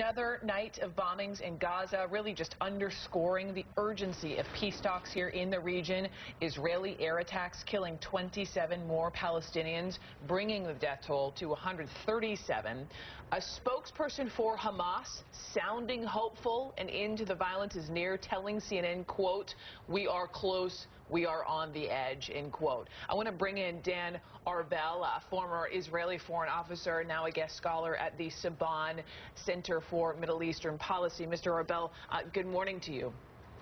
Another night of bombings in Gaza, really just underscoring the urgency of peace talks here in the region. Israeli air attacks killing 27 more Palestinians, bringing the death toll to 137. A spokesperson for Hamas sounding hopeful an end to the violence is near, telling CNN, quote, "We are close, we are on the edge," end quote. I want to bring in Dan Arbell, a former Israeli foreign officer, now a guest scholar at the Saban Center for Middle Eastern Policy. Mr. Arbell, good morning to you.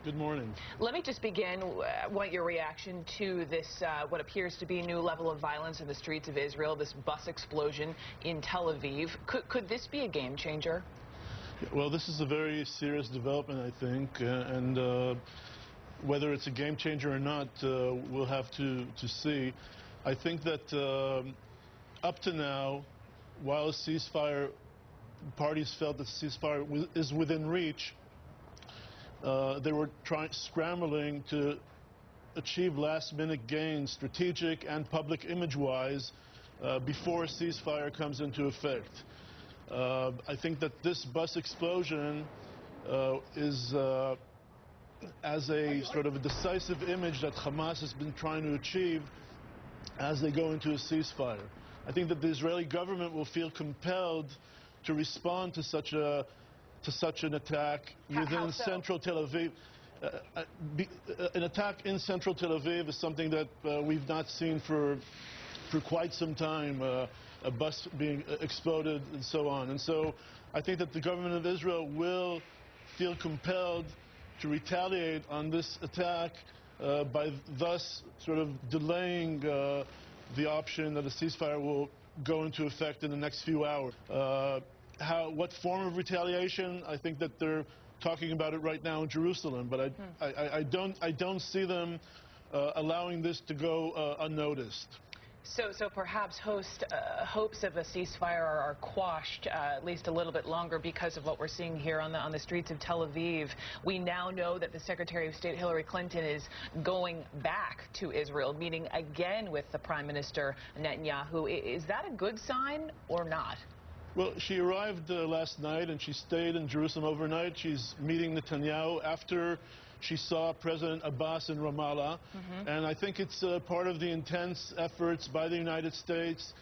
Good morning. Let me just begin. I want your reaction to this, what appears to be a new level of violence in the streets of Israel, this bus explosion in Tel Aviv. Could this be a game changer? Well, this is a very serious development, I think, and whether it's a game changer or not, we'll have to see. I think that up to now, while a ceasefire, parties felt that the ceasefire is within reach, they were scrambling to achieve last-minute gains, strategic and public image-wise, before a ceasefire comes into effect. I think that this bus explosion is as a sort of a decisive image that Hamas has been trying to achieve as they go into a ceasefire. I think that the Israeli government will feel compelled to respond to such an attack within central Tel Aviv. An attack in central Tel Aviv is something that we've not seen for quite some time, a bus being exploded and so on. And so I think that the government of Israel will feel compelled to retaliate on this attack by thus sort of delaying the option that a ceasefire will go into effect in the next few hours. What form of retaliation? I think that they're talking about it right now in Jerusalem, but I don't see them allowing this to go unnoticed. So perhaps hopes of a ceasefire are quashed at least a little bit longer because of what we're seeing here on the streets of Tel Aviv. We now know that the Secretary of State Hillary Clinton is going back to Israel, meeting again with the Prime Minister Netanyahu. Is that a good sign or not? Well, she arrived last night and she stayed in Jerusalem overnight. She's meeting Netanyahu after she saw President Abbas in Ramallah. And I think it's part of the intense efforts by the United States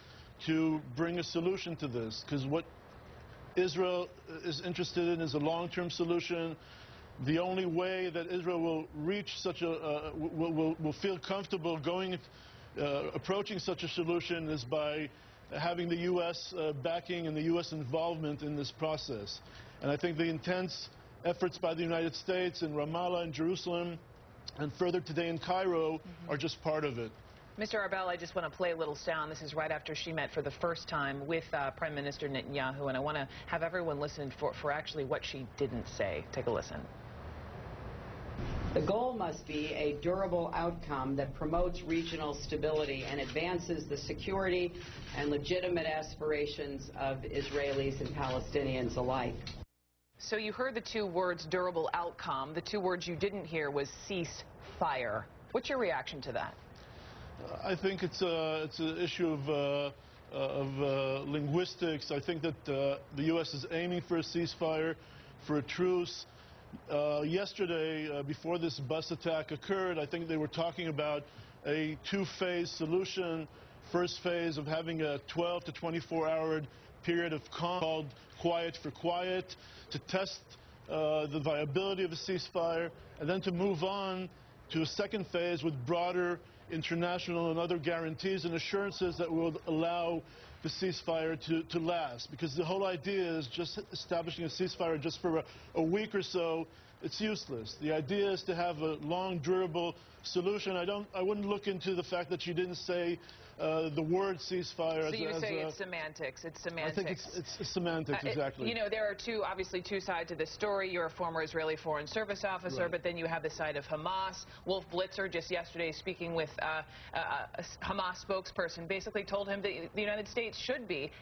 to bring a solution to this, because what Israel is interested in is a long-term solution. The only way that Israel will reach such a will feel comfortable approaching such a solution is by having the U.S. backing and the U.S. involvement in this process. And I think the intense efforts by the United States in Ramallah and Jerusalem and further today in Cairo are just part of it. Mr. Arbell, I just want to play a little sound. This is right after she met for the first time with Prime Minister Netanyahu, and I want to have everyone listen for actually what she didn't say. Take a listen. The goal must be a durable outcome that promotes regional stability and advances the security and legitimate aspirations of Israelis and Palestinians alike. So you heard the two words, durable outcome. The two words you didn't hear was ceasefire. What's your reaction to that? I think it's an issue of linguistics. I think that the U.S. is aiming for a ceasefire, for a truce. Yesterday, before this bus attack occurred, I think they were talking about a two-phase solution. First phase of having a 12 to 24-hour period of calm called quiet for quiet, to test the viability of a ceasefire, and then to move on to a second phase with broader international and other guarantees and assurances that will allow the ceasefire to last. Because the whole idea is just establishing a ceasefire just for a week or so. It's useless. The idea is to have a long, durable solution. I wouldn't look into the fact that she didn't say the word ceasefire. So you say it's semantics. It's semantics. I think it's semantics, exactly. You know, there are obviously two sides to this story. You're a former Israeli Foreign Service officer, right, but then you have the side of Hamas. Wolf Blitzer just yesterday speaking with a Hamas spokesperson basically told him that the United States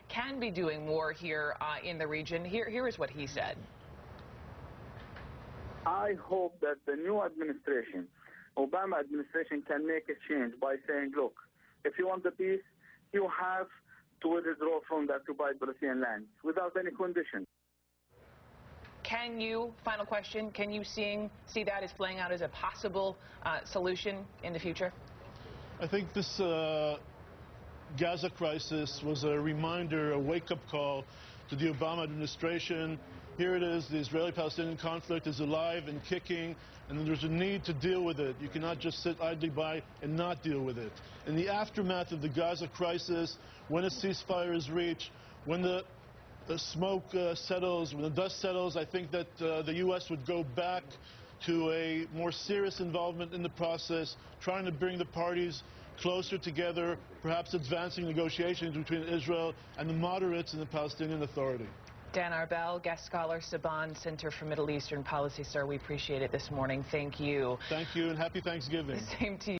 can be doing more here in the region. Here is what he said. I hope that the new administration, Obama administration, can make a change by saying, look, if you want the peace, you have to withdraw from the occupied Palestinian lands without any condition. Can you, final question, can you see that as playing out as a possible solution in the future? I think this Gaza crisis was a reminder, a wake-up call to the Obama administration. Here it is, the Israeli-Palestinian conflict is alive and kicking, and there's a need to deal with it. You cannot just sit idly by and not deal with it. In the aftermath of the Gaza crisis, when a ceasefire is reached, when the smoke settles, when the dust settles, I think that the U.S. would go back to a more serious involvement in the process, trying to bring the parties closer together, perhaps advancing negotiations between Israel and the moderates in the Palestinian Authority. Dan Arbell, guest scholar, Saban Center for Middle Eastern Policy. Sir, we appreciate it this morning. Thank you. Thank you, and happy Thanksgiving. Same to you.